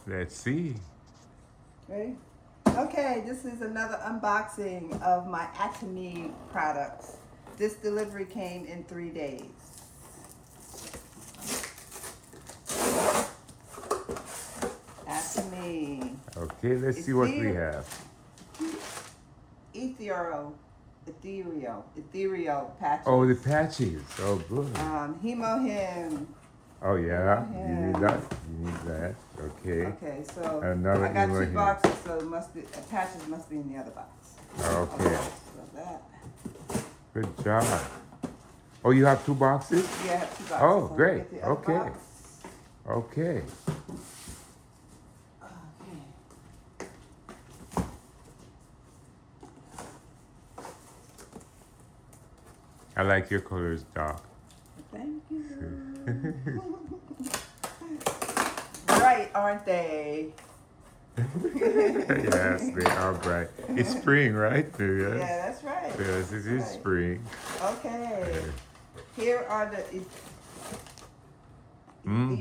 Let's see. Ready? Okay, this is another unboxing of my Atomy products. This delivery came in 3 days. Atomy. Okay, let's see what we have. Ethereal Patches. Oh, the patches. Oh, good. Hemohim. Oh, yeah. You need Hemohim. that? You need that. Okay. Okay, so Another I got 2 Hemohim. boxes, so it must be patches must be in the other box. Okay. So that. Good job. Oh, you have 2 boxes? Yeah, I have 2 boxes. Oh, So great. get the other Okay. box. Okay. Okay. I like your colors, Doc. Thank you. Bright, aren't they? Yes, they are bright. It's spring, right? Yes. Yeah, that's right. Yes, it is Right. spring. Okay. Here are the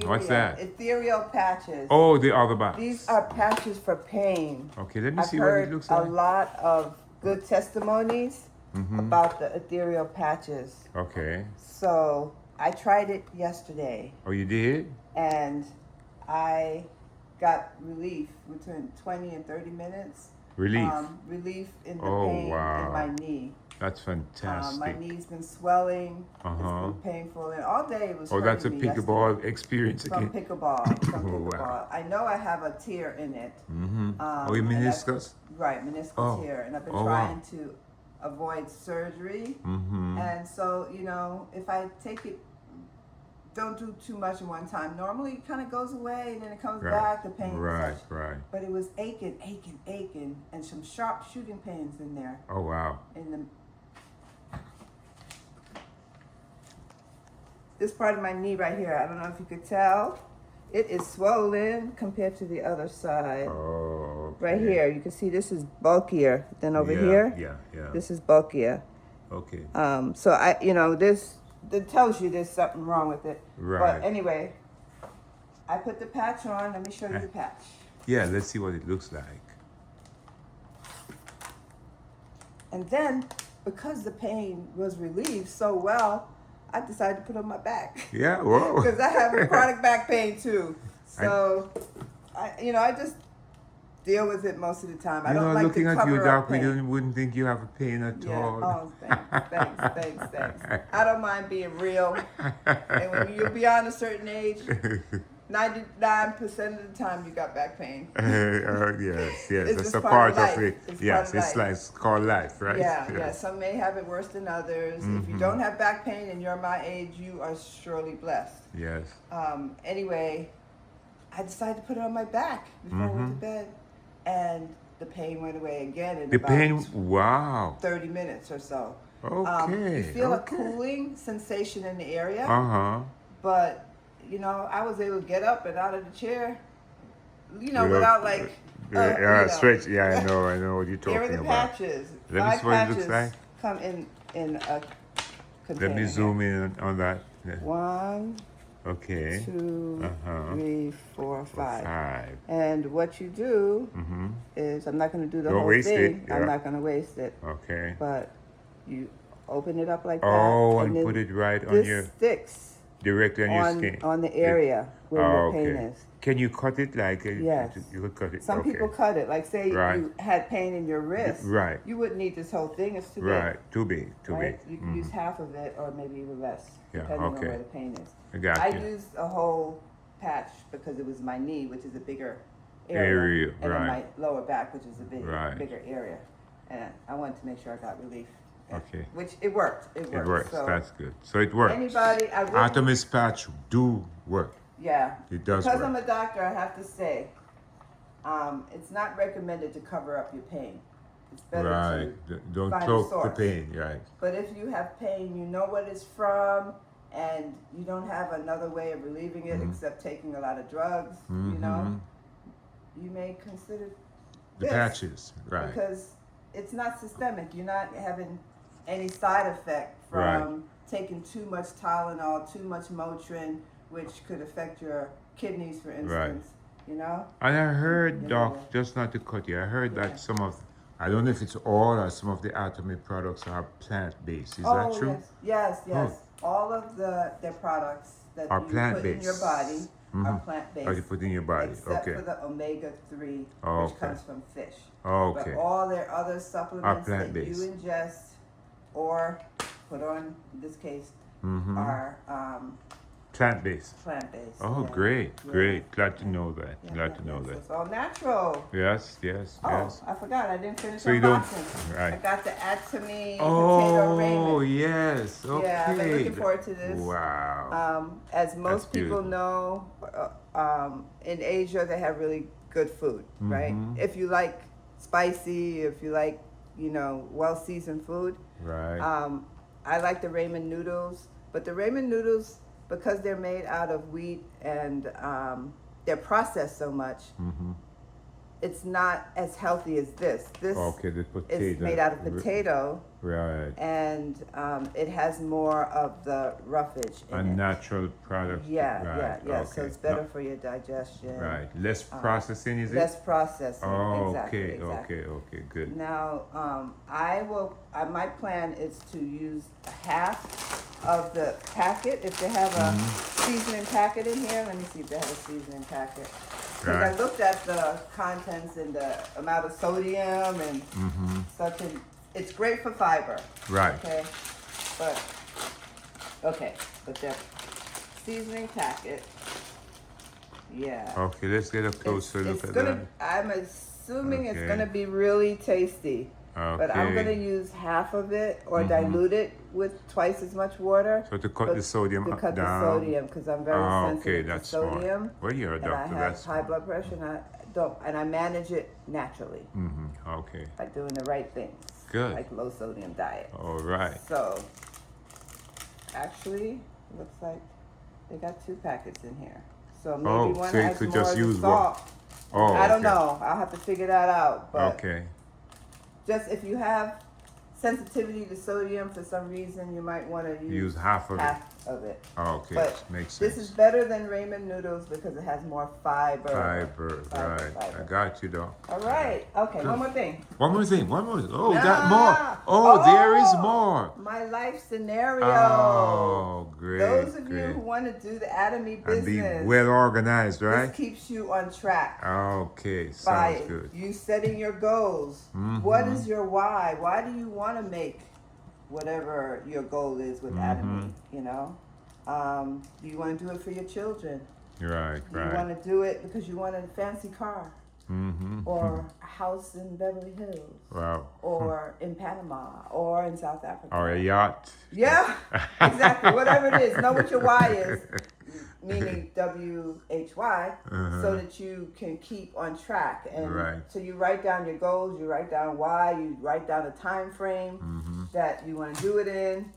What's that? ethereal patches. Oh, the other box. These are patches for pain. Okay, let me I've see what it heard looks a like. lot of good testimonies about the ethereal patches. Okay. So I tried it yesterday. Oh, you did? And I got relief between 20 and 30 minutes. Relief. Relief in the Oh, pain wow. in my knee. That's fantastic. My knee's been swelling. Uh-huh. It's been painful, and all day it was. Oh, that's a hurting me pickleball yesterday. experience From again. pickleball. From Oh, pickleball. wow. I know I have a tear in it. Oh, your and that's- meniscus? Right, meniscus Oh. tear, and I've been Oh, wow. trying to avoid surgery. And so, if I take it, don't do too much at one time. Normally, it kind of goes away, and then it comes Right. back. The pain. Right, and such. right. But it was aching, and some sharp shooting pains in there. Oh, wow. This part of my knee right here, I don't know if you could tell, it is swollen compared to the other side. Oh, okay. Right here, you can see this is bulkier than over here. Yeah. This is bulkier. Okay. So this that tells you there's something wrong with it. Right. But anyway, I put the patch on. Let me show you the patch. Yeah, let's see what it looks like. And then, because the pain was relieved so well, I decided to put it on my back. Yeah, whoa. Because I have a chronic back pain too. So, I just deal with it most of the time. I don't like looking to at cover you, up Doc, we pain. wouldn't think you have a pain at Yeah. all. Oh, thanks. I don't mind being real. And when you beyond a certain age, 99% of the time you got back pain. Yes. It's That's just a part part of of life. it. It's Yes, part of it's life. like it's called life, right? Yeah. Some may have it worse than others. If you don't have back pain and you're my age, you are surely blessed. Yes. Anyway, I decided to put it on my back before I went to bed, and the pain went away again in The about pain, wow. 30 minutes or so. Okay. You feel a cooling sensation in the area, but I was able to get up and out of the chair, without like stretch. Yeah, I know what you're talking Here are the about. patches. Let me 5 see what it patches looks like. come in a container. Let me zoom in on that. Yeah. 1, Okay. 2, 3, 4, 5. 5. And what you do is, I'm not going to do the Don't whole waste thing. it, yeah. I'm not going to waste it. Okay. But you open it up like that. Oh, and then put it right on this your sticks directly on your skin. on the area where your pain is. Can you cut it like? Yes. You could cut it. Some okay. people cut it. Like say Right. you had pain in your wrist. Right. You wouldn't need this whole thing. It's too big. Right. Too big. Too Right? big. You can use half of it or maybe even less, Yeah, depending on okay. where the pain is. I got I you. used a whole patch because it was my knee, which is a bigger area, and then my lower back, which is a bigger area. And I wanted to make sure I got relief. Okay. Which it worked. It worked. So That's good. So it works. anybody, I wouldn't- Atomy patch do work. Yeah. It does Because work. I'm a doctor, I have to say, it's not recommended to cover up your pain. It's better to Don't find a cloak the source. pain. Right. But if you have pain, you know what it's from, and you don't have another way of relieving it except taking a lot of drugs, you may consider The this, patches. Right. because it's not systemic. You're not having any side effect from Right. taking too much Tylenol, too much Motrin, which could affect your kidneys, for instance. you know. And I heard, You Doc, know, just not to cut you, I heard yeah. that some of, I don't know if it's all or some of the Atomy products are plant-based. Is that Oh true? yes. Oh, All of their products that are you put in your body plant-based. are Mm-hmm. Or you plant-based, put in your body. except Okay. for the omega-3, Oh, which okay. comes from fish. But Okay. all their other Are supplements that you plant-based. ingest or put on, in this case, Mm-hmm. are Plant-based. plant-based. Oh, Yeah. great, Yeah. great. Glad to Yeah. know that. Yeah, Glad to know So that. it's all natural. Yes, yes, Oh, yes. I forgot. I didn't finish So you don't, unboxing. I right. got the Atomy Potato Oh, Ramen. yes. Okay. Yeah, I've been looking forward to this. Wow. As most people beautiful. know, in Asia they have really good food, right? Mm-hmm. If you like spicy, if you like, well-seasoned food. Right. I like the ramen noodles, but the ramen noodles, because they're made out of wheat and they're processed so much, Mm-hmm. it's not as healthy as this. This Okay, the potato. is made out of potato, Right. and it has more of the roughage in A it. natural product. Yeah, Right. yeah. So Okay. it's better for your digestion. Right. Less processing, is it? Less processing. Oh, exactly, okay, okay, good. Now, my plan is to use half of the packet. If they have a seasoning packet in here, let me see if they have a seasoning packet. Because I Right. looked at the contents and the amount of sodium and such, and it's great for fiber. Right. Okay, but the seasoning packet, yeah. Okay, let's get a closer look at that. I'm assuming it's Okay. gonna be really tasty. But I'm gonna Okay. use half of it or dilute it with twice as much water. So to cut the sodium to cut down. the sodium, because I'm very Okay, sensitive that's to sodium. smart. Well, you're a And I doctor. have That's high blood pressure, and I manage it naturally Okay. by doing the right things. Good. Like low sodium diet. All right. So, actually, looks like they got 2 packets in here. So maybe Oh, one so you has could more just of the use salt. Oh, I don't okay. know. I'll have to figure that out. But Okay. just if you have sensitivity to sodium for some reason, you might want to Use half of it. of it. Okay. But Makes this sense. is better than ramen noodles because it has more fiber. Fiber, right. fiber. I got you, though. All right. Okay. One more thing. One more thing. Oh, we Ah! got more. Oh, there is more. My life scenario. Oh, great. Those of great. you who want to do the Atomy And be business, well organized, this right? keeps you on track. Okay, By sounds good. you setting your goals. What is your why? Why do you want to make whatever your goal is with Atomy? Do you want to do it for your children? Right, Do you right. want to do it because you want a fancy car or a house in Beverly Hills Wow. or in Panama or in South Africa? Or a yacht. Yeah, exactly. Whatever it is, know what your why is, meaning WHY, so that you can keep on track. And Right. so you write down your goals, you write down why, you write down a time frame that you want to do it in.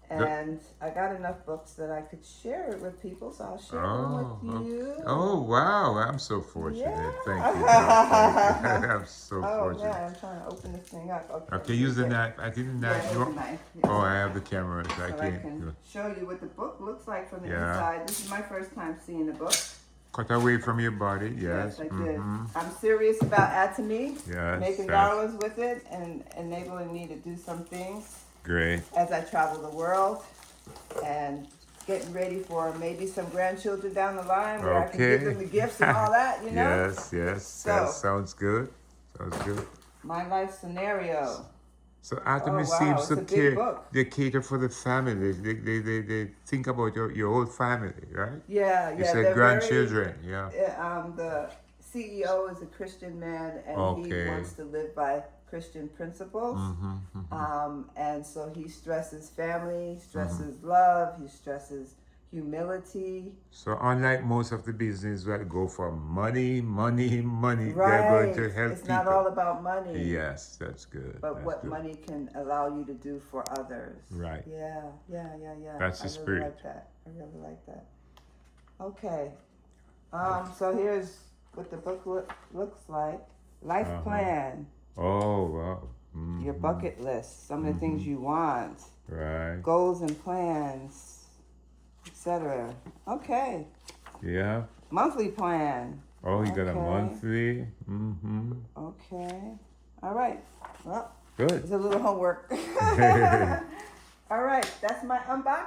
And I got enough books that I could share it with people, so I'll share them with you. Oh, wow. I'm so fortunate. Yeah. Thank you, Doc. Thank you. I'm so Oh fortunate. man, I'm trying to open this thing up. Okay, use the knife. I didn't Yeah, knife. here's You the want- knife. Oh, I have the camera. So I So I can't. can show you what the book looks like from the Yeah. inside. This is my first time seeing the book. Cut away from your body. Yes. I did. I'm serious about Atomy, Yes. making yes. dollars with it and enabling me to do some things Great. as I travel the world and getting ready for maybe some grandchildren down the line where I can give them the gifts and all that, Yes, yes. So- That sounds good. Sounds good. My life scenario. So Atomy Oh, wow, seems it's to a big book. they cater for the family. They think about your whole family, right? Yeah, You yeah. said they're grandchildren, yeah. The CEO is a Christian man, and he Okay. wants to live by Christian principles. And so he stresses family, he stresses love, he stresses humility. So unlike most of the business that go for money, they're going Right. to help It's people. not all about money. Yes, that's good. But that's what good. money can allow you to do for others. Right. Yeah. That's the I spirit. Really like that. I really like that. Okay. So here's what the book looks like. Life plan. Oh, wow. Your bucket list. Some of the things you want. Right. Goals and plans, etc. Okay. Yeah. Monthly plan. Oh, you got a Okay. monthly. Mm-hmm. Okay. All right. Well, Good. it's a little homework. All right. That's my unboxing.